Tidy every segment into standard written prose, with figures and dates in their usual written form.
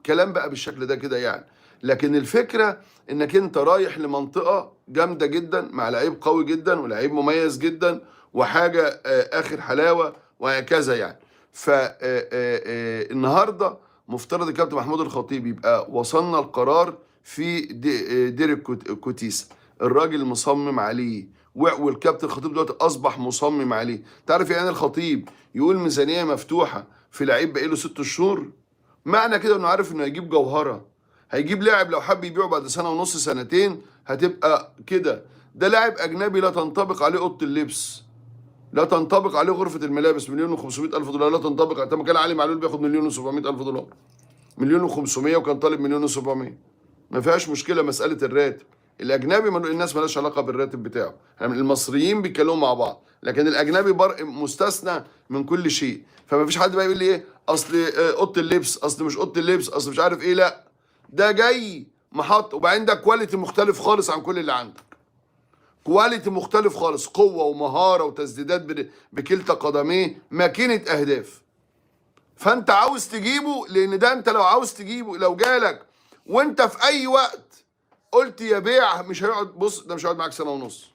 كلام بقى بالشكل ده كده يعني. لكن الفكره انك انت رايح لمنطقه جامده جدا مع لعيب قوي جدا ولعيب مميز جدا وحاجه اخر حلاوه وهكذا يعني. فالنهارده مفترض الكابتن محمود الخطيب يبقى وصلنا القرار في ديريك كوتيسا، الراجل مصمم عليه، والكابتن الخطيب دلوقتي اصبح مصمم عليه. تعرف يعني الخطيب يقول ميزانيه مفتوحه في لعيب بقاله 6 شهور؟ معنى كده انه عارف انه هيجيب جوهره، هيجيب لاعب لو حب يبيعه بعد سنه ونص سنتين هتبقى كده. ده لاعب اجنبي لا تنطبق عليه اوضه اللبس، لا تنطبق عليه غرفه الملابس. مليون و500 الف دولار لا تنطبق. طب ما كان علي معلول بياخد مليون و700 الف دولار، مليون و500 وكان طالب مليون و700. ما فيهاش مشكله مساله الراتب. الاجنبي الناس مالهاش علاقه بالراتب بتاعه، يعني المصريين بيتكلموا مع بعض، لكن الاجنبي مستثنى من كل شيء. فما فيش حد بقى يقول لي ايه اصل اوضه اللبس، اصل مش اوضه اللبس، اصل مش عارف ايه. لا، ده جاي محط، وبعدين ده كواليتي مختلف خالص عن كل اللي عندك. كواليتي مختلف خالص، قوه ومهاره وتسديدات بكلتا قدميه، ماكينه اهداف. فانت عاوز تجيبه، لان ده انت لو عاوز تجيبه لو جالك وانت في اي وقت قلت يا بيع، مش هيقعد. بص، ده مش هيقعد معاك سنه ونص،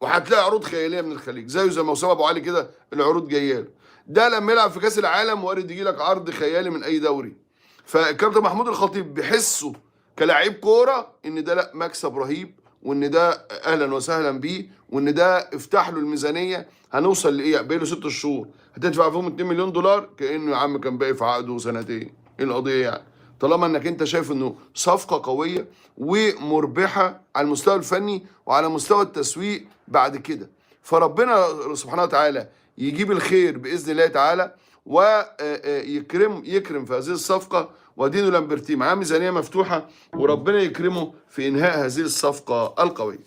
وهتلاقي عروض خياليه من الخليج زيه زي ما اسامه ابو علي كده العروض جايه له. ده لما يلعب في كاس العالم وارد يجي لك عرض خيالي من اي دوري. فالكابتن محمود الخطيب بيحسه كلاعب كوره ان ده لا مكسب رهيب، وان ده اهلا وسهلا بيه، وان ده افتح له الميزانيه. هنوصل لايه؟ باقي له 6 شهور هتدفع فيهم 2 مليون دولار، كانه يا عم كان باقي في عقده سنتين. ايه القضيه يعني؟ طالما انك انت شايف انه صفقه قويه ومربحه على المستوى الفني وعلى مستوى التسويق بعد كده. فربنا سبحانه وتعالى يجيب الخير باذن الله تعالى، ويكرم في هذه الصفقه. ودينو لامبرتي معاه ميزانيه مفتوحه، وربنا يكرمه في انهاء هذه الصفقه القويه.